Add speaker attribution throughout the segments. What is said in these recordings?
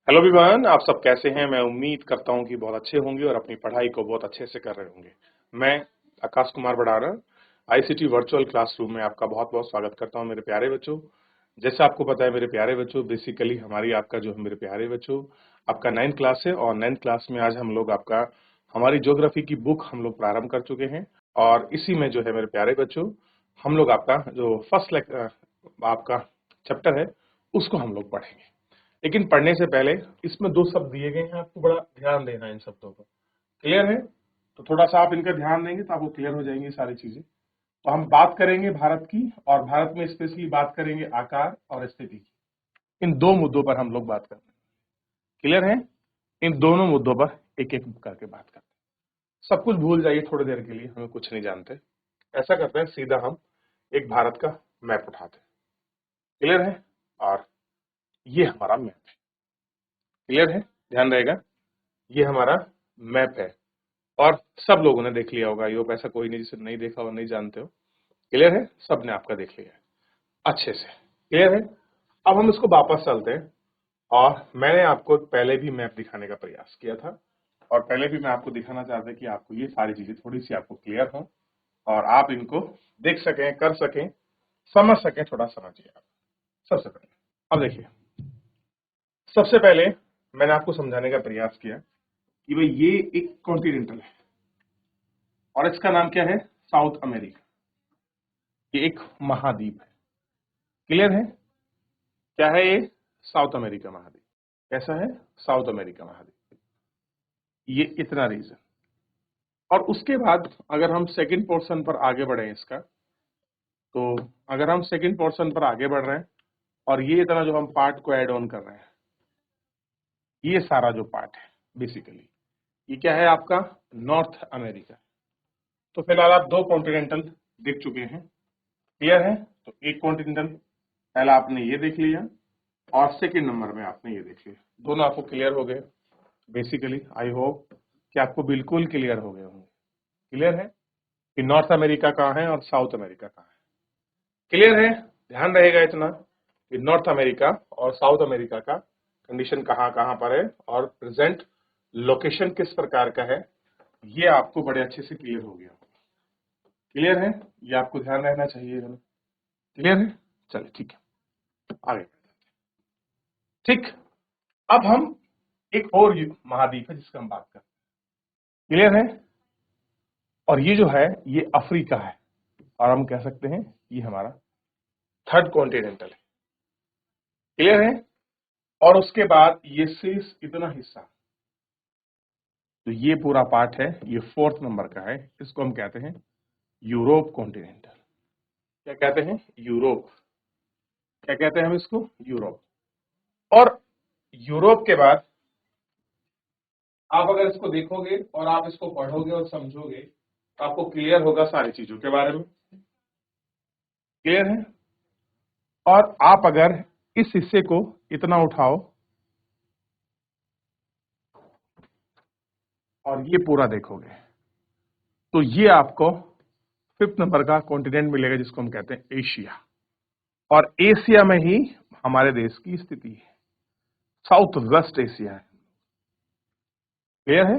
Speaker 1: Hello everyone, आप सब कैसे हैं। मैं उम्मीद करता हूं कि बहुत अच्छे होंगे और अपनी पढ़ाई को बहुत अच्छे से कर रहे होंगे। मैं Akash Kumar Badana ICT virtual classroom में आपका बहुत बहुत स्वागत करता हूं मेरे प्यारे बच्चों। जैसे आपको पता है मेरे प्यारे बच्चों, बेसिकली हमारी आपका जो है मेरे प्यारे बच्चों आपका 9th क्लास है और 9th क्लास में आज हम लोग आपका हमारी ज्योग्राफी की बुक हम लोग प्रारंभ कर चुके हैं। और इसी में जो है मेरे प्यारे बच्चों हम लोग आपका जो फर्स्ट आपका चैप्टर है उसको हम लोग पढ़ेंगे। लेकिन पढ़ने से पहले इसमें दो शब्द दिए गए हैं, आपको बड़ा ध्यान देना है इन शब्दों पर। क्लियर है? तो थोड़ा सा आप इनका ध्यान देंगे तो आपको क्लियर हो जाएंगी सारी चीजें। तो हम बात करेंगे भारत की, और भारत में स्पेशली बात करेंगे आकार और स्थिति की। इन दो मुद्दों पर हम लोग बात करेंगे। क्लियर है? इन दोनों मुद्दों पर एक एक करके बात करते हैं। सब कुछ भूल जाइए थोड़ी देर के लिए, हमें कुछ नहीं जानते। ऐसा करते हैं, सीधा हम एक भारत का मैप उठाते हैं। क्लियर है? और ये हमारा मैप है। क्लियर है? ध्यान रहेगा, ये हमारा मैप है और सब लोगों ने देख लिया होगा। ये ऐसा कोई नहीं जिसे नहीं देखा और नहीं जानते हो। क्लियर है? सबने आपका देख लिया है अच्छे से। क्लियर है? अब हम इसको वापस चलते हैं। और मैंने आपको पहले भी मैप दिखाने का प्रयास किया था और पहले भी मैं आपको दिखाना चाहता कि आपको ये सारी चीजें थोड़ी सी आपको क्लियर हो और आप इनको देख सकें, कर सकें, समझ सकें। थोड़ा समझिए आप। सबसे पहले अब देखिए, सबसे पहले मैंने आपको समझाने का प्रयास किया कि भाई ये एक कॉन्टिनेंटल है और इसका नाम क्या है? South America. ये एक महाद्वीप है। क्लियर है? क्या है ये? साउथ अमेरिका महाद्वीप। कैसा है? साउथ अमेरिका महाद्वीप। ये इतना रीजन। और उसके बाद अगर हम सेकंड पोर्शन पर आगे बढ़े इसका, तो अगर हम सेकंड पोर्शन पर आगे बढ़ रहे हैं और ये इतना जो हम पार्ट को ऐड ऑन कर रहे हैं, ये सारा जो पार्ट है बेसिकली ये क्या है? आपका नॉर्थ अमेरिका। तो फिलहाल आप दो कॉन्टिनेंटल देख चुके हैं। क्लियर है? तो एक कॉन्टिनेंटल पहला आपने ये देख लिया और सेकंड नंबर में आपने ये देख लिया। दोनों आपको क्लियर हो गए बेसिकली। आई होप कि आपको बिल्कुल क्लियर हो गए होंगे। क्लियर है कि नॉर्थ अमेरिका कहाँ है और साउथ अमेरिका कहाँ है? क्लियर है? ध्यान रहेगा इतना कि नॉर्थ अमेरिका और साउथ अमेरिका का कंडीशन कहाँ कहाँ पर है और प्रेजेंट लोकेशन किस प्रकार का है, ये आपको बड़े अच्छे से क्लियर हो गया। क्लियर है? ये आपको ध्यान रहना चाहिए। क्लियर है? चलिए ठीक है, आगे। ठीक, अब हम एक और महाद्वीप है जिसका हम बात करते हैं। क्लियर है? और ये जो है ये अफ्रीका है और हम कह सकते हैं ये हमारा थर्ड कॉन्टिनेंटल है। क्लियर है? और उसके बाद ये शेष इतना हिस्सा, तो ये पूरा पार्ट है, ये फोर्थ नंबर का है। इसको हम कहते हैं यूरोप कॉन्टिनेंटल। क्या कहते हैं? यूरोप। क्या कहते हैं हम इसको? यूरोप। और यूरोप के बाद आप अगर इसको देखोगे और आप इसको पढ़ोगे और समझोगे तो आपको क्लियर होगा सारी चीजों के बारे में। क्लियर है? और आप अगर इस हिस्से को इतना उठाओ और ये पूरा देखोगे तो ये आपको फिफ्थ नंबर का कॉन्टिनेंट मिलेगा जिसको हम कहते हैं एशिया। और एशिया में ही हमारे देश की स्थिति है, साउथ वेस्ट एशिया है। क्लियर है?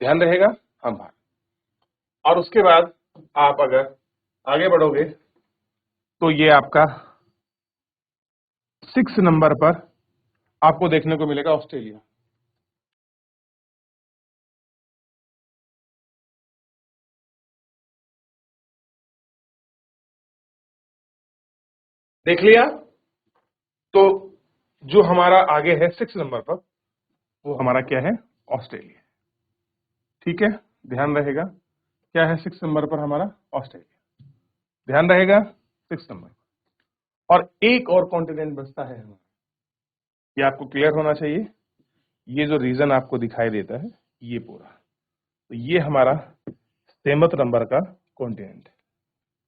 Speaker 1: ध्यान रहेगा। हम भारत। और उसके बाद आप अगर आगे बढ़ोगे तो ये आपका 6 नंबर पर आपको देखने को मिलेगा ऑस्ट्रेलिया। देख लिया? तो जो हमारा आगे है 6 नंबर पर वो हमारा क्या है? ऑस्ट्रेलिया। ठीक है, ध्यान रहेगा। क्या है 6 नंबर पर हमारा? ऑस्ट्रेलिया। ध्यान रहेगा 6 नंबर। और एक और कॉन्टिनेंट बचता है हमारा, ये आपको क्लियर होना चाहिए। ये जो रीजन आपको दिखाई देता है ये पूरा, तो ये हमारा 7वें नंबर का कॉन्टिनेंट है,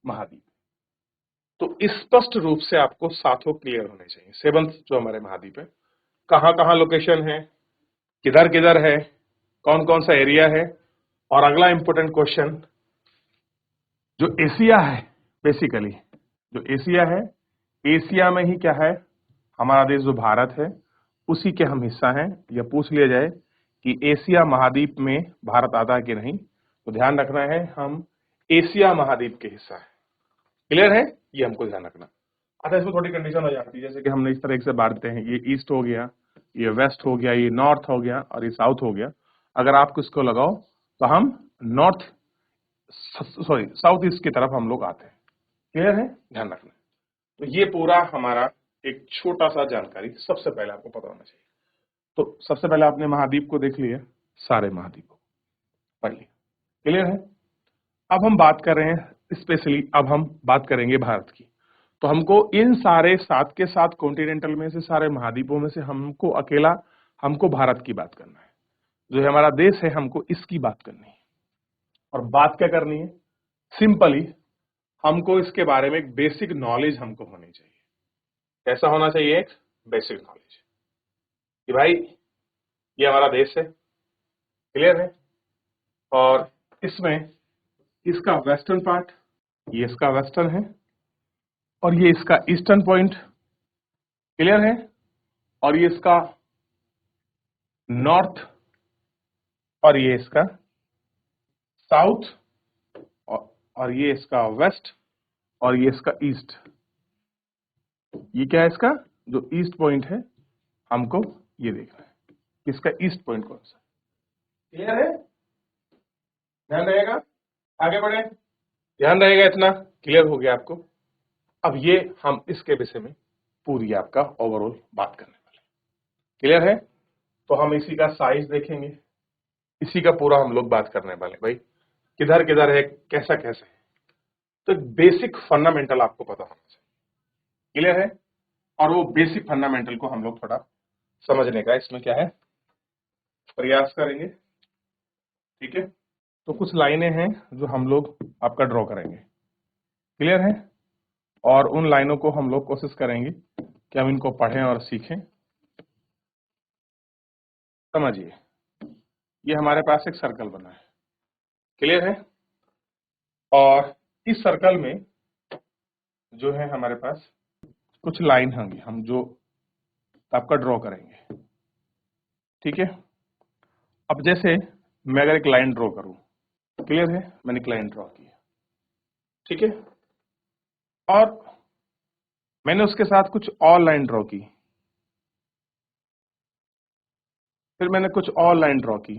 Speaker 1: महाद्वीप। तो स्पष्ट रूप से आपको सातों क्लियर होने चाहिए। 7th जो हमारे महाद्वीप है, कहाँ कहाँ लोकेशन है, किधर किधर है, कौन कौन सा एरिया है। और अगला इंपॉर्टेंट क्वेश्चन, जो एशिया है बेसिकली, जो एशिया है, एशिया में ही क्या है? हमारा देश जो भारत है उसी के हम हिस्सा हैं, या पूछ लिया जाए कि एशिया महाद्वीप में भारत आता है कि नहीं, तो ध्यान रखना है हम एशिया महाद्वीप के हिस्सा है। क्लियर है, ये हमको ध्यान रखना। अच्छा, इसमें थोड़ी कंडीशन हो जाती है, जैसे कि हमने इस तरह से बांटते हैं, ये ईस्ट हो गया, ये वेस्ट हो गया, ये नॉर्थ हो गया और ये साउथ हो गया। अगर आप इसको लगाओ तो हम नॉर्थ सॉरी साउथ ईस्ट की तरफ हम लोग आते हैं। क्लियर है, ध्यान रखना। तो ये पूरा हमारा एक छोटा सा जानकारी सबसे पहले आपको पता होना चाहिए। तो सबसे पहले आपने महाद्वीप को देख लिया, सारे महाद्वीप को पढ़ लिया। क्लियर है। अब हम बात कर रहे हैं स्पेशली, अब हम बात करेंगे भारत की। तो हमको इन सारे 7 के 7 कॉन्टिनेंटल में से, सारे महाद्वीपों में से हमको भारत की बात करना है। जो है हमारा देश है, हमको इसकी बात करनी है। और बात क्या करनी है? सिंपली हमको इसके बारे में एक बेसिक नॉलेज हमको होनी चाहिए। कैसा होना चाहिए? एक बेसिक नॉलेज कि भाई ये हमारा देश है। क्लियर है। और इसमें इसका वेस्टर्न पार्ट, ये इसका वेस्टर्न है और ये इसका ईस्टर्न पॉइंट। क्लियर है। और ये इसका नॉर्थ और ये इसका साउथ और ये इसका वेस्ट और ये इसका ईस्ट। ये क्या है? इसका जो ईस्ट पॉइंट है हमको ये देखना है, इसका ईस्ट पॉइंट कौन सा। क्लियर है, ध्यान रहेगा। आगे बढ़े, ध्यान रहेगा। इतना क्लियर हो गया आपको। अब ये हम इसके विषय में पूरी आपका ओवरऑल बात करने वाले। क्लियर है। तो हम इसी का साइज देखेंगे, इसी का पूरा हम लोग बात करने वाले। भाई किधर किधर है, कैसा कैसे है, तो बेसिक फंडामेंटल आपको पता होना चाहिए। क्लियर है। और वो बेसिक फंडामेंटल को हम लोग थोड़ा समझने का इसमें क्या है प्रयास करेंगे। ठीक है। तो कुछ लाइनें हैं जो हम लोग आपका ड्रॉ करेंगे। क्लियर है। और उन लाइनों को हम लोग कोशिश करेंगे कि हम इनको पढ़ें और सीखें। समझिए, ये हमारे पास एक सर्कल बना है। क्लियर है। और इस सर्कल में जो है हमारे पास कुछ लाइन होंगी, हम जो आपका ड्रॉ करेंगे। ठीक है। अब जैसे मैं अगर एक लाइन ड्रॉ करूं, क्लियर है, मैंने एक लाइन ड्रॉ की। ठीक है। और मैंने उसके साथ कुछ और लाइन ड्रॉ की, फिर मैंने कुछ और लाइन ड्रॉ की।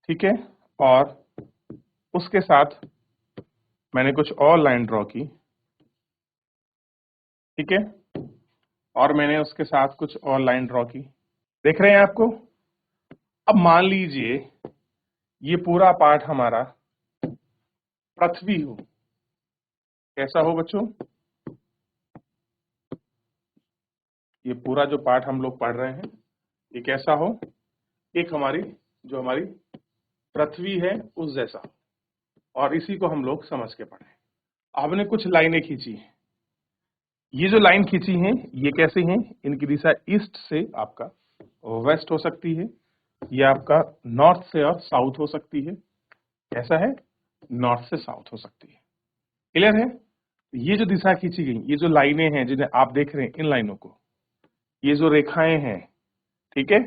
Speaker 1: ठीक है। और उसके साथ मैंने कुछ और लाइन ड्रॉ की। ठीक है। और मैंने उसके साथ कुछ और लाइन ड्रॉ की। देख रहे हैं आपको। अब मान लीजिए ये पूरा पार्ट हमारा पृथ्वी हो। कैसा हो बच्चों? ये पूरा जो पार्ट हम लोग पढ़ रहे हैं ये कैसा हो? एक हमारी जो हमारी पृथ्वी है उस जैसा। और इसी को हम लोग समझ के पढ़े। आपने कुछ लाइनें खींची हैं। ये जो लाइन खींची हैं ये कैसे हैं? इनकी दिशा ईस्ट से आपका वेस्ट हो सकती है, ये आपका नॉर्थ से और साउथ हो सकती है। कैसा है? नॉर्थ से साउथ हो सकती है। क्लियर है। ये जो दिशा खींची गई, ये जो लाइनें हैं जिन्हें आप देख रहे हैं, इन लाइनों को, ये जो रेखाएं हैं, ठीक है,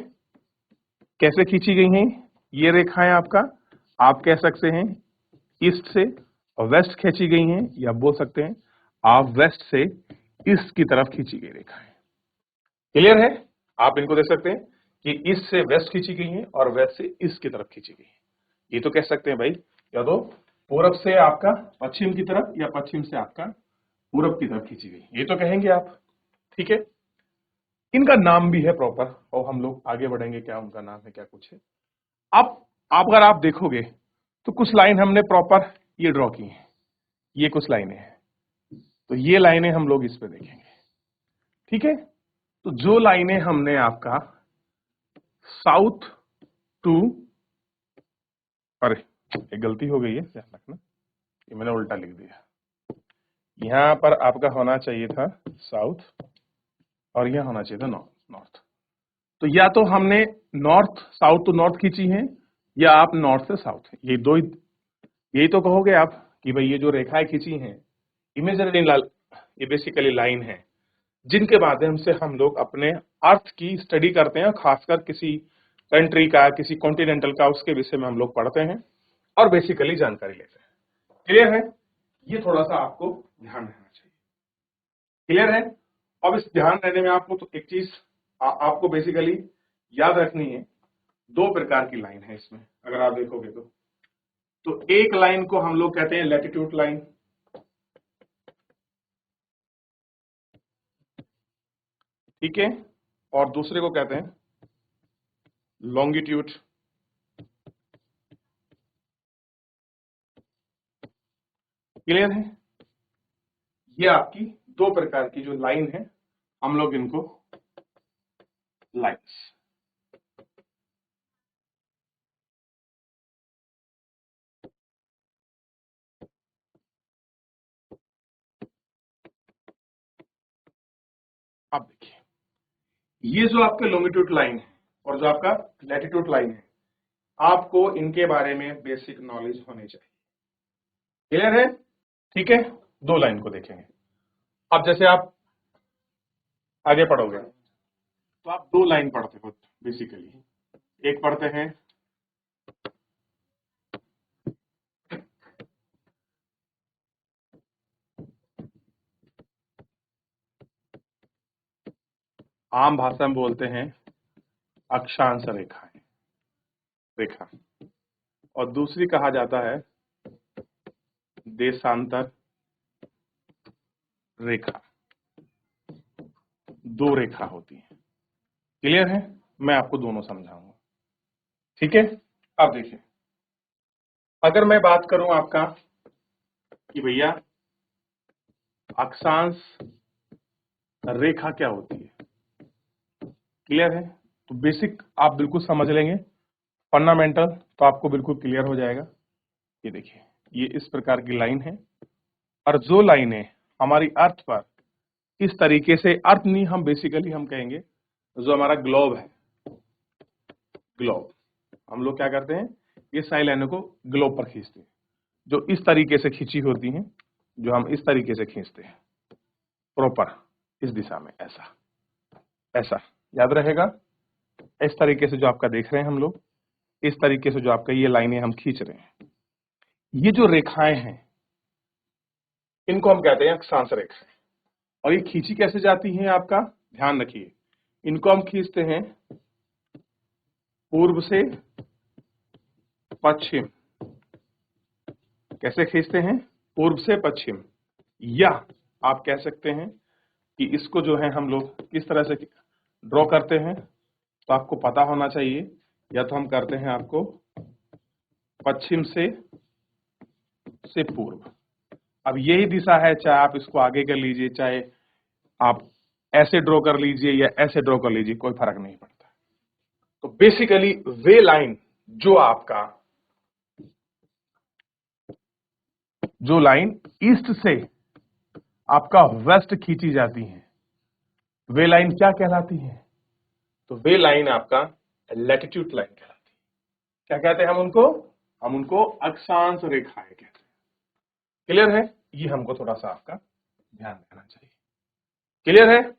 Speaker 1: कैसे खींची गई हैं? ये रेखाएं आपका, आप कह सकते हैं ईस्ट से वेस्ट खींची गई हैं, या बोल सकते हैं आप वेस्ट से ईस्ट की तरफ खींची गई रेखाएं। क्लियर है। आप इनको देख सकते हैं कि ईस्ट से वेस्ट खींची गई हैं और वेस्ट से ईस्ट की तरफ खींची गई है। ये तो कह सकते हैं भाई, या तो पूरब से आपका पश्चिम की तरफ या पश्चिम से आपका पूरब की तरफ खींची गई, ये तो कहेंगे आप। ठीक है। इनका नाम भी है प्रॉपर, और हम लोग आगे बढ़ेंगे क्या उनका नाम है क्या कुछ है। अब अगर आप देखोगे तो कुछ लाइन हमने प्रॉपर ये ड्रॉ की है, ये कुछ लाइनें हैं, तो ये लाइनें हम लोग इस पे देखेंगे। ठीक है। तो जो लाइनें हमने आपका साउथ टू, अरे एक गलती हो गई है, ध्यान रखना, ये मैंने उल्टा लिख दिया। यहां पर आपका होना चाहिए था साउथ और यहां होना चाहिए था नॉर्थ। तो या तो हमने नॉर्थ साउथ टू नॉर्थ खींची है, या आप नॉर्थ से साउथ, ये दो ही, यही तो कहोगे आप कि भाई ये जो रेखाएं खींची हैं इमेजरी, ये बेसिकली लाइन है जिनके माध्यम से हम लोग अपने अर्थ की स्टडी करते हैं, खासकर किसी कंट्री का, किसी कॉन्टिनेंटल का, उसके विषय में हम लोग पढ़ते हैं और बेसिकली जानकारी लेते हैं। क्लियर है? ये थोड़ा सा आपको ध्यान रहना चाहिए। क्लियर है? अब इस ध्यान रहने में आपको तो एक चीज आपको बेसिकली याद रखनी है। दो प्रकार की लाइन है इसमें, अगर आप देखोगे तो एक लाइन को हम लोग कहते हैं लैटिट्यूड लाइन, ठीक है, और दूसरे को कहते हैं लॉन्गिट्यूड। क्लियर है? ये आपकी दो प्रकार की जो लाइन है, हम लोग इनको लाइन्स, आप देखिए, ये जो आपके लॉन्गिट्यूड लाइन है और जो आपका लैटिट्यूड लाइन है, आपको इनके बारे में बेसिक नॉलेज होनी चाहिए। क्लियर है? ठीक है, दो लाइन को देखेंगे। अब जैसे आप आगे पढ़ोगे तो आप दो लाइन पढ़ते हो बेसिकली। एक पढ़ते हैं आम भाषा में बोलते हैं अक्षांश रेखा, और दूसरी कहा जाता है देशांतर रेखा। दो रेखा होती है। क्लियर है? मैं आपको दोनों समझाऊंगा। ठीक है, अब देखिए, अगर मैं बात करूं आपका कि भैया अक्षांश रेखा क्या होती है, क्लियर है? तो बेसिक आप बिल्कुल समझ लेंगे, फंडामेंटल तो आपको बिल्कुल क्लियर हो जाएगा। ये देखिए, ये इस प्रकार की लाइन है, और जो लाइनें हमारी अर्थ पर इस तरीके से, अर्थ नहीं, हम बेसिकली हम कहेंगे जो हमारा ग्लोब है, ग्लोब, हम लोग क्या करते हैं, ये सारी लाइनों को ग्लोब पर खींचते हैं, जो इस तरीके से खींची होती हैं, जो हम इस तरीके से खींचते हैं प्रॉपर इस दिशा में, ऐसा ऐसा याद रहेगा। इस तरीके से जो आपका देख रहे हैं हम लोग, इस तरीके से जो आपका ये लाइनें हम खींच रहे हैं, ये जो रेखाएं हैं इनको हम कहते हैं अक्षांश रेखाएं। और ये खींची कैसे जाती हैं, आपका ध्यान रखिए, इनको हम खींचते हैं पूर्व से पश्चिम। कैसे खींचते हैं? पूर्व से पश्चिम। या आप कह सकते हैं कि इसको जो है हम लोग किस तरह से ड्रॉ करते हैं, तो आपको पता होना चाहिए। या तो हम करते हैं आपको पश्चिम से पूर्व। अब यही दिशा है, चाहे आप इसको आगे कर लीजिए, चाहे आप ऐसे ड्रॉ कर लीजिए या ऐसे ड्रॉ कर लीजिए, कोई फर्क नहीं पड़ता। तो बेसिकली वे लाइन जो आपका, जो लाइन ईस्ट से आपका वेस्ट खींची जाती है, वे लाइन क्या कहलाती है? तो वे लाइन आपका लैटिट्यूड लाइन कहलाती है। क्या कहते हैं हम उनको? हम उनको अक्षांश रेखाएं कहते हैं। क्लियर है? ये हमको थोड़ा सा आपका ध्यान देना चाहिए। क्लियर है?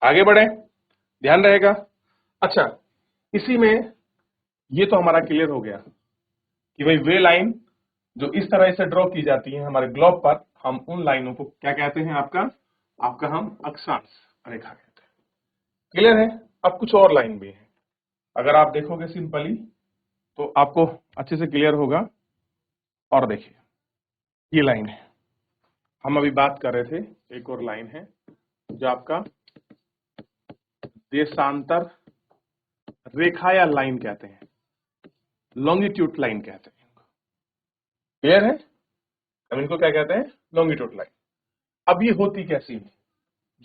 Speaker 1: आगे बढ़े, ध्यान रहेगा। अच्छा, इसी में ये तो हमारा क्लियर हो गया कि भाई वे लाइन जो इस तरह से ड्रॉ की जाती है हमारे ग्लोब पर, हम उन लाइनों को क्या कहते हैं? आपका हम अक्षांश रेखा कहते हैं। क्लियर है? अब कुछ और लाइन भी है, अगर आप देखोगे सिंपली तो आपको अच्छे से क्लियर होगा। और देखिए, ये लाइन है, हम अभी बात कर रहे थे, एक और लाइन है जो आपका देशांतर रेखा या लाइन कहते हैं, लॉन्गिट्यूड लाइन कहते हैं। क्लियर है? हम इनको क्या कहते हैं? Longitude line. अब ये होती कैसी है?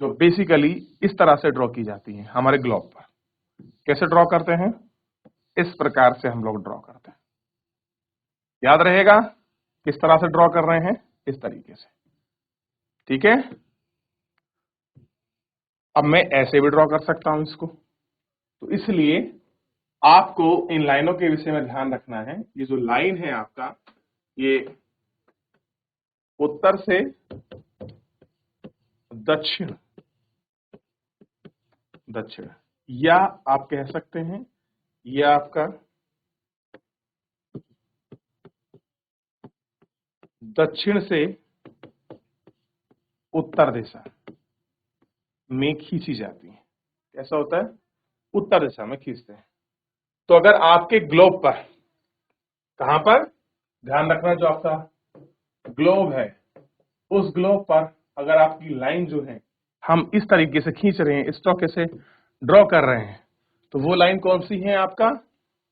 Speaker 1: जो बेसिकली इस तरह से ड्रॉ की जाती है हमारे ग्लोब पर। कैसे ड्रॉ करते हैं? इस प्रकार से हम लोग ड्रॉ करते हैं। याद रहेगा किस तरह से ड्रॉ कर रहे हैं? इस तरीके से। ठीक है, अब मैं ऐसे भी ड्रॉ कर सकता हूं इसको। तो इसलिए आपको इन लाइनों के विषय में ध्यान रखना है। ये जो लाइन है आपका, ये उत्तर से दक्षिण दक्षिण, या आप कह सकते हैं ये आपका दक्षिण से उत्तर दिशा में खींची जाती है। कैसा होता है? उत्तर दिशा में खींचते हैं। तो अगर आपके ग्लोब पर, कहां पर ध्यान रखना, जो आपका ग्लोब है उस ग्लोब पर अगर आपकी लाइन जो है हम इस तरीके से खींच रहे हैं, इस तरीके से ड्रॉ कर रहे हैं, तो वो लाइन कौन सी है आपका?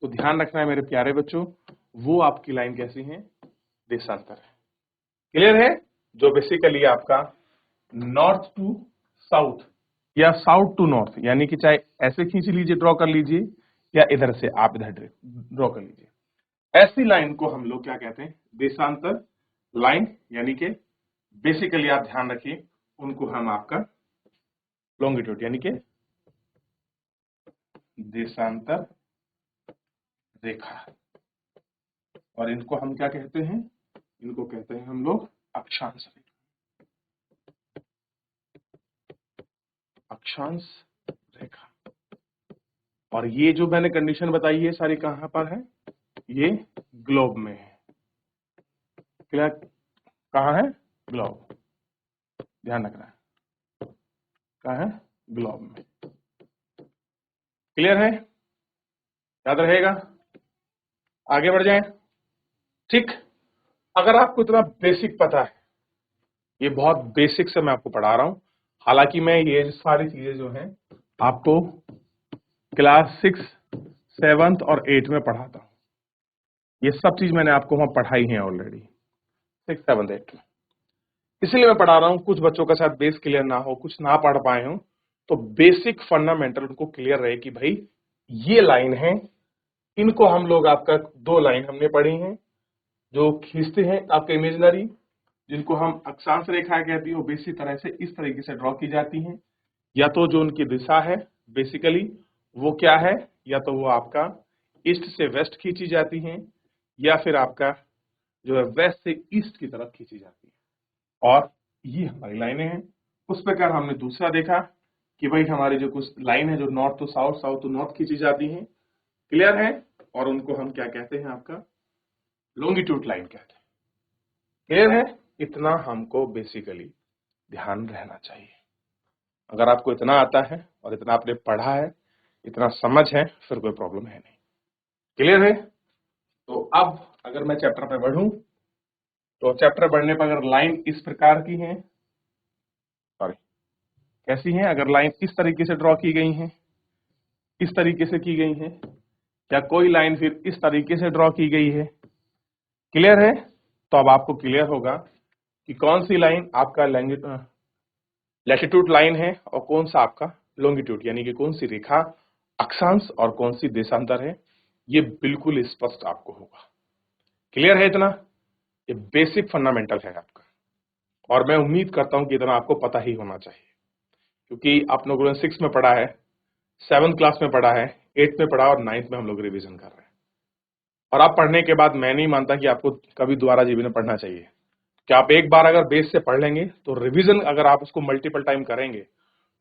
Speaker 1: तो ध्यान रखना है मेरे प्यारे बच्चों, वो आपकी लाइन कैसी है? देशांतर है। क्लियर है? जो बेसिकली आपका नॉर्थ टू साउथ या साउथ टू नॉर्थ, यानी कि चाहे ऐसे खींच लीजिए, ड्रॉ कर लीजिए, या इधर से आप इधर ड्रॉ कर लीजिए, ऐसी लाइन को हम लोग क्या कहते हैं? देशांतर लाइन। यानी कि बेसिकली आप ध्यान रखिए, उनको हम आपका लॉन्गिट्यूड यानी कि देशांतर रेखा, और इनको हम क्या कहते हैं? इनको कहते हैं हम लोग अक्षांश रेखा। अक्षांश रेखा। और ये जो मैंने कंडीशन बताई है सारी कहां पर है? ये ग्लोब में है। क्या कहां है? ग्लोब। ध्यान रखना है, कहां है? ग्लोब में। क्लियर है? याद रहेगा? आगे बढ़ जाएं। ठीक, अगर आपको इतना बेसिक पता है, ये बहुत बेसिक से मैं आपको पढ़ा रहा हूं, हालांकि मैं ये सारी चीजें जो हैं आपको क्लास 6, 7th और 8th में पढ़ाता हूं। ये सब चीज मैंने आपको वहां पढ़ाई है ऑलरेडी 6, 7, 8 में। इसलिए मैं पढ़ा रहा हूं, कुछ बच्चों का शायद बेस क्लियर ना हो, कुछ ना पढ़ पाए हो, तो बेसिक फंडामेंटल उनको क्लियर रहे कि भाई ये लाइन है, इनको हम लोग आपका दो लाइन हमने पढ़ी हैं जो खींचते हैं आपके इमेजिनरी, जिनको हम अक्षांश रेखा कहती है, वो बेसिक तरह से इस तरीके से ड्रॉ की जाती हैं। या तो जो उनकी दिशा है बेसिकली वो क्या है, या तो वो आपका ईस्ट से वेस्ट खींची जाती हैं, या फिर आपका जो है वेस्ट से ईस्ट की तरफ खींची जाती है। और ये हमारी लाइनें हैं। उस प्रकार हमने दूसरा देखा कि भाई हमारी जो कुछ लाइन है जो north to south, south to north खींची जाती हैं। क्लियर है? और उनको हम क्या कहते हैं? आपका लॉन्गिट्यूड लाइन कहते हैं। क्लियर है? इतना हमको बेसिकली ध्यान रहना चाहिए। अगर आपको इतना आता है और इतना आपने पढ़ा है, इतना समझ है, फिर कोई प्रॉब्लम है नहीं। क्लियर है? तो अब अगर मैं चैप्टर पे बढ़ूं, तो चैप्टर बढ़ने पर अगर लाइन इस प्रकार की है, सॉरी कैसी है, अगर लाइन इस तरीके से ड्रॉ की गई है, इस तरीके से की गई है, या कोई लाइन फिर इस तरीके से ड्रॉ की गई है, क्लियर है? तो अब आपको क्लियर होगा कि कौन सी लाइन आपका लैटिट्यूड लाइन है और कौन सा आपका लॉन्गिट्यूड, यानी कि कौन सी रेखा अक्षांश और कौन सी देशांतर है, ये बिल्कुल स्पष्ट आपको होगा। क्लियर है इतना? ये बेसिक फंडामेंटल है आपका, और मैं उम्मीद करता हूं कि इतना आपको पता ही होना चाहिए, क्योंकि आप लोगों ने 6 में पढ़ा है, 7th क्लास में पढ़ा है, 8th में पढ़ा और 9th में हम लोग रिवीजन कर रहे हैं। और आप पढ़ने के बाद मैं नहीं मानता कि आपको कभी दोबारा जीवन में पढ़ना चाहिए, कि आप एक बार अगर बेस से पढ़ लेंगे तो रिवीजन अगर आप उसको मल्टीपल टाइम करेंगे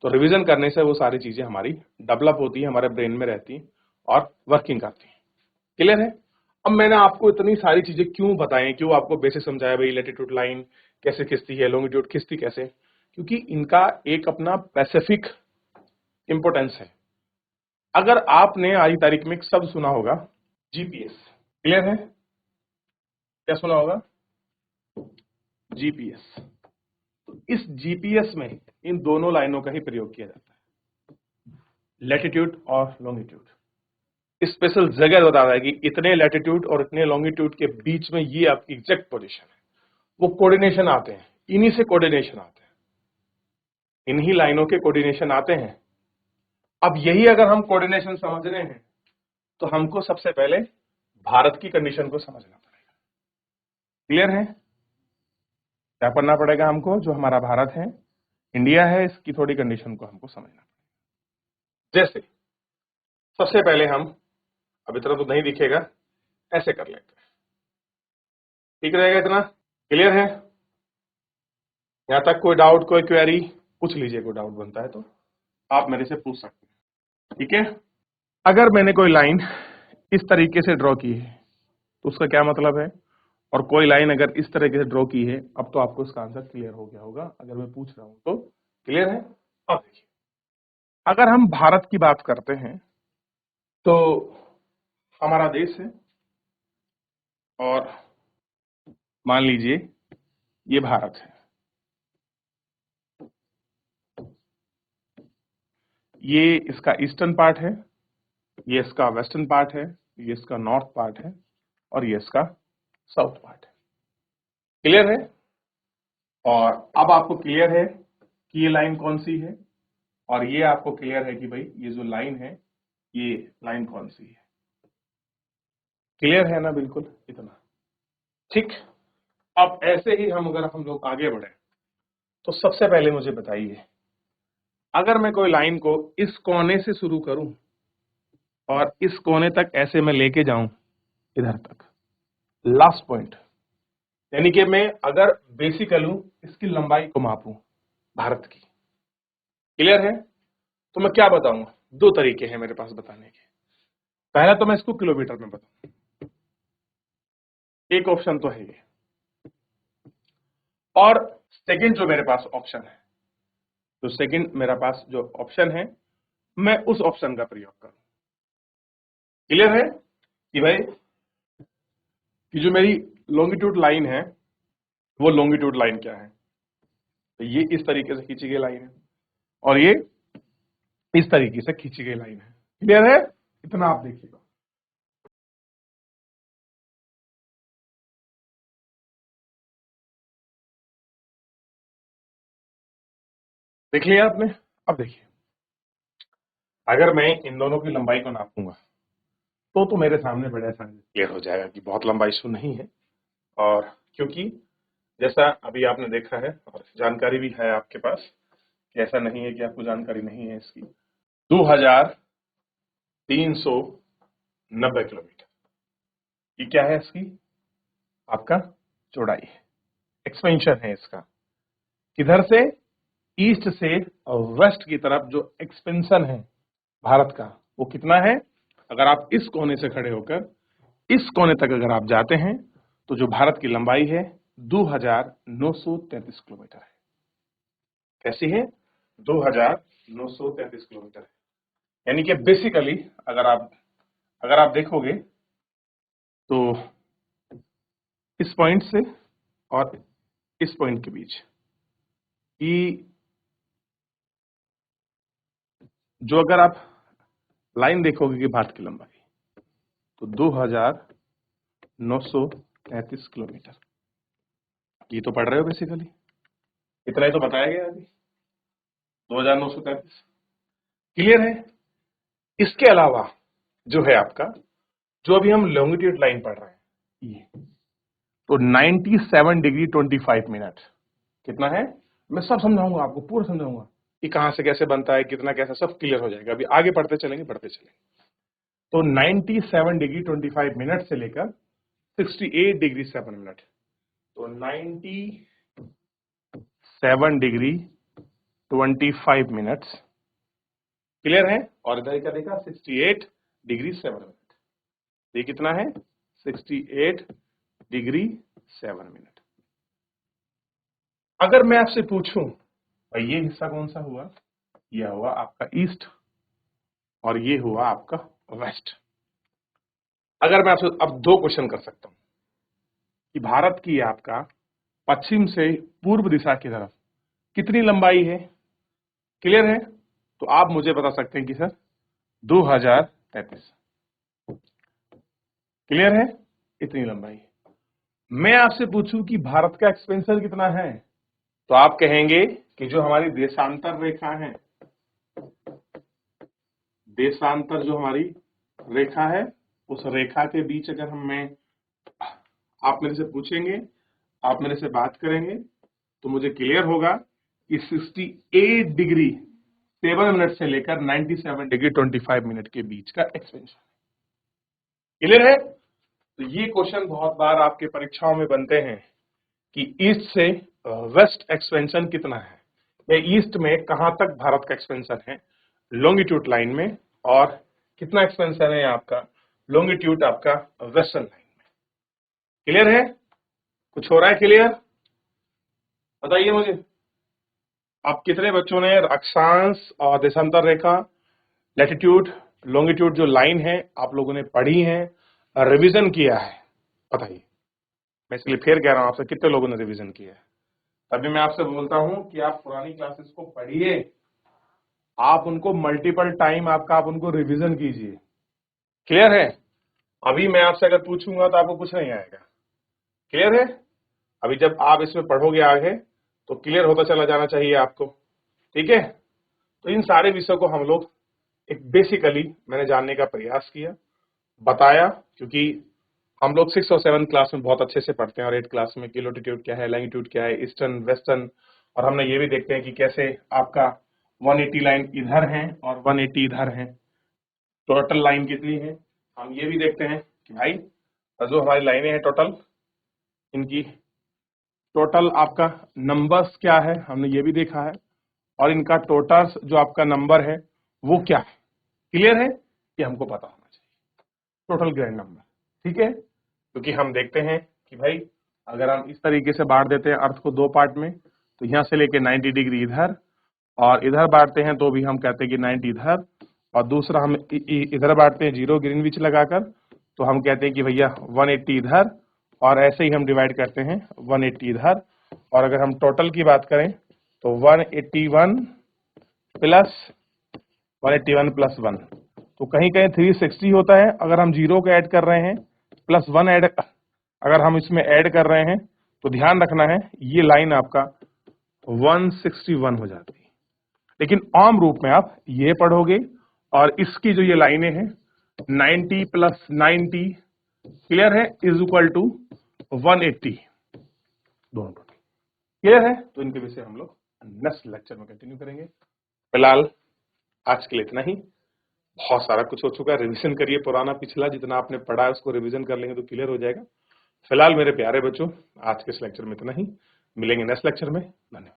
Speaker 1: तो रिवीजन करने से वो सारी चीजें हमारी डेवलप होती है, हमारे ब्रेन में रहती हैं और वर्किंग करती हैं। क्लियर है? अब मैंने आपको इतनी सारी चीजें क्यों बताएं, क्यों आपको बेसिक समझाया भाई लैटिट्यूड लाइन कैसे खिंचती है, लॉन्गिट्यूड खिंचती कैसे, क्योंकि इनका एक अपना स्पेसिफिक इंपोर्टेंस है। अगर आपने आज की तारीख में एक शब्द सुना होगा, जीपीएस। क्लियर है? क्या सुना होगा? जीपीएस। तो इस जीपीएस में इन दोनों लाइनों का ही प्रयोग किया जाता है, लैटिट्यूड और लॉन्गिट्यूड। स्पेशल जगह बता रहा है कि इतने लैटिट्यूड और इतने लॉन्गिट्यूड के बीच में ये आपकी एग्जैक्ट पोजीशन है। वो कोऑर्डिनेशन आते हैं, इन्हीं से कोऑर्डिनेशन आते हैं, इन्हीं लाइनों के कोऑर्डिनेशन आते हैं। अब यही अगर हम कोऑर्डिनेशन समझ रहे हैं तो हमको सबसे पहले भारत की कंडीशन को समझना पड़ेगा। क्लियर है? क्या करना पड़ेगा हमको? जो हमारा भारत है, इंडिया है, इसकी थोड़ी कंडीशन को हमको समझना पड़ेगा। जैसे सबसे पहले हम, अब इतना तो नहीं दिखेगा, ऐसे कर लेते हैं, ठीक रहेगा इतना? क्लियर है? यहां तक कोई डाउट, कोई क्वेरी पूछ लीजिए, कोई डाउट बनता है तो आप मेरे से पूछ सकते हैं। ठीक है। अगर मैंने कोई लाइन इस तरीके से ड्रॉ की है तो उसका क्या मतलब है, और कोई लाइन अगर इस तरीके से ड्रॉ की है, अब तो आपको इसका आंसर क्लियर हो गया होगा। अगर मैं पूछ रहा हूं तो क्लियर है। अब देखिए, अगर हम भारत की बात करते हैं तो हमारा देश है, और मान लीजिए ये भारत है, ये इसका ईस्टर्न पार्ट है, ये इसका वेस्टर्न पार्ट है, ये इसका नॉर्थ पार्ट है, और ये इसका साउथ पार्ट है। क्लियर है। और अब आपको क्लियर है कि ये लाइन कौन सी है, और ये आपको क्लियर है कि भाई ये जो लाइन है ये लाइन कौन सी है। क्लियर है ना, बिल्कुल इतना। ठीक। अब ऐसे ही अगर हम लोग आगे बढ़े तो सबसे पहले मुझे बताइए, अगर मैं कोई लाइन को इस कोने से शुरू करूं और इस कोने तक ऐसे मैं लेके जाऊं, इधर तक लास्ट पॉइंट, यानी कि मैं अगर बेसिकली इसकी लंबाई को मापूं भारत की, क्लियर है, तो मैं क्या बताऊंगा, दो तरीके हैं मेरे पास बताने के। पहला तो मैं इसको किलोमीटर में बताऊं, एक ऑप्शन तो है ये, और सेकंड जो मेरे पास ऑप्शन है, तो सेकंड मेरे पास जो ऑप्शन है मैं उस ऑप्शन का प्रयोग करूं। क्लियर है कि भाई कि जो मेरी लॉन्गिट्यूड लाइन है वो लॉन्गिट्यूड लाइन क्या है, तो ये इस तरीके से खींची गई लाइन है, और ये इस तरीके से खींची गई लाइन है। क्लियर है, इतना आप देखिएगा। देख लिया आपने। अब देखिए, अगर मैं इन दोनों की लंबाई को नापूंगा तो मेरे सामने बड़े आसानी से क्लियर हो जाएगा कि बहुत लंबा इशू नहीं है। और क्योंकि जैसा अभी आपने देखा है और जानकारी भी है आपके पास, कि ऐसा नहीं है कि आपको जानकारी नहीं है इसकी, 2390 किलोमीटर ये क्या है, इसकी आपका चौड़ाई है, एक्सपेंशन है इसका। किधर से, ईस्ट से वेस्ट की तरफ जो एक्सपेंशन है भारत का, वो कितना है। अगर आप इस कोने से खड़े होकर इस कोने तक अगर आप जाते हैं तो जो भारत की लंबाई है 2933 किलोमीटर है। कैसी है, 2933 किलोमीटर है। यानी कि बेसिकली अगर आप देखोगे तो इस पॉइंट से और इस पॉइंट के बीच की जो अगर आप लाइन देखोगे कि भारत की लंबाई तो 2933 किलोमीटर, ये तो पढ़ रहे हो बेसिकली, इतना ही तो बताया गया अभी, 2933। क्लियर है। इसके अलावा जो है आपका, जो अभी हम लॉन्गिट्यूड लाइन पढ़ रहे हैं ये, तो 97 डिग्री 25 मिनट कितना है, मैं सब समझाऊंगा आपको, पूरा समझाऊंगा कि कहां से कैसे बनता है, कितना कैसा, सब क्लियर हो जाएगा। अभी आगे पढ़ते चलेंगे। तो 97 डिग्री 25 मिनट से लेकर 68 डिग्री 7 मिनट, तो 97 डिग्री 25 मिनट्स, क्लियर है। और इधर क्या देखा, 68 डिग्री 7 मिनट, ये कितना है, 68 डिग्री 7 मिनट। अगर मैं आपसे पूछूं भाई ये हिस्सा कौन सा हुआ, यह हुआ आपका ईस्ट और ये हुआ आपका वेस्ट। अगर मैं आपसे अब दो क्वेश्चन कर सकता हूं कि भारत की आपका पश्चिम से पूर्व दिशा की तरफ कितनी लंबाई है, क्लियर है, तो आप मुझे बता सकते हैं कि सर 2033, क्लियर है, इतनी लंबाई। मैं आपसे पूछूं कि भारत का एक्सपेंशन कितना है, तो आप कहेंगे कि जो हमारी देशांतर रेखा है, देशांतर जो हमारी रेखा है, उस रेखा के बीच अगर आप मेरे से पूछेंगे, आप मेरे से बात करेंगे, तो मुझे क्लियर होगा कि 68 डिग्री 7 मिनट से लेकर 97 डिग्री 25 मिनट के बीच का एक्सपेंशन। क्लियर है। तो ये क्वेश्चन बहुत बार आपके परीक्षाओं में बनते हैं कि ईस्ट से वेस्ट एक्सपेंशन कितना है, या ईस्ट में कहां तक भारत का एक्सपेंशन है लॉन्गिट्यूड लाइन में, और कितना एक्सपेंशन है आपका लॉन्गिट्यूड आपका वेस्टर्न लाइन में। क्लियर है? कुछ हो रहा है क्लियर? बताइए मुझे, आप कितने बच्चों ने अक्षांश और देशांतर रेखा, लैटिट्यूड, लॉन्गिट्यूड जो लाइन है आप लोगों ने पढ़ी है, रिवीजन किया है? बताइए। मैं इसलिए फिर कह रहा हूं आपसे, कितने लोगों ने रिवीजन किया है? तभी मैं आपसे बोलता हूं कि आप पुरानी क्लासेस को पढ़िए, आप उनको मल्टीपल टाइम आप उनको रिवीजन कीजिए। क्लियर है? अभी मैं आपसे अगर पूछूंगा तो आपको कुछ नहीं आएगा। क्लियर है? अभी जब आप इसमें पढ़ोगे आगे तो क्लियर होता चला जाना चाहिए आपको। ठीक है? तो इन सारे विषयों को हम लोग एक बेसिकली मैंने जानने का प्रयास किया, बताया, क्योंकि हम लोग 6 और 7 क्लास में बहुत अच्छे से पढ़ते हैं और 8 क्लास में कि लॉटिट्यूड क्या है, लैंगिट्यूड क्या है, ईस्टर्न वेस्टर्न, और हमने ये भी देखते हैं कि कैसे आपका 180 लाइन इधर है और 180 इधर है, टोटल लाइन कितनी है हम ये भी देखते हैं कि भाई जो हमारी लाइनें हैं टोटल, इनकी टोटल आपका नंबर्स क्या है हमने ये भी देखा है, और इनका टोटल जो आपका नंबर है वो क्या है। क्लियर है? ये हमको पता होना चाहिए, टोटल ग्रैंड नंबर। ठीक है? क्योंकि हम देखते हैं कि भाई अगर हम इस तरीके से बांट देते हैं अर्थ को 2 पार्ट में, तो यहाँ से लेके 90 डिग्री इधर और इधर बांटते हैं तो भी हम कहते हैं कि 90 इधर, और दूसरा हम इधर बांटते हैं 0 ग्रीनविच लगाकर तो हम कहते हैं कि भैया 180 इधर, और ऐसे ही हम डिवाइड करते हैं 180 इधर। और अगर हम टोटल की बात करें तो 181 प्लस 181 प्लस 1, तो कहीं कहीं 360 होता है अगर हम 0 को ऐड कर रहे हैं, प्लस 1 ऐड अगर हम इसमें ऐड कर रहे हैं, तो ध्यान रखना है ये लाइन आपका 161 हो जाती है। लेकिन आम रूप में आप ये पढ़ोगे, और इसकी जो ये लाइनें हैं 90 प्लस 90, क्लियर है, इज इक्वल टू 180, दोनों टोटल। क्लियर है? तो इनके विषय हम लोग नेक्स्ट लेक्चर में कंटिन्यू करेंगे। फिलहाल आज के लिए इतना ही, बहुत सारा कुछ हो चुका है, रिवीजन करिए, पुराना पिछला जितना आपने पढ़ा है उसको रिवीजन कर लेंगे तो क्लियर हो जाएगा। फिलहाल मेरे प्यारे बच्चों, आज के इस लेक्चर में इतना ही, मिलेंगे नेक्स्ट लेक्चर में। धन्यवाद।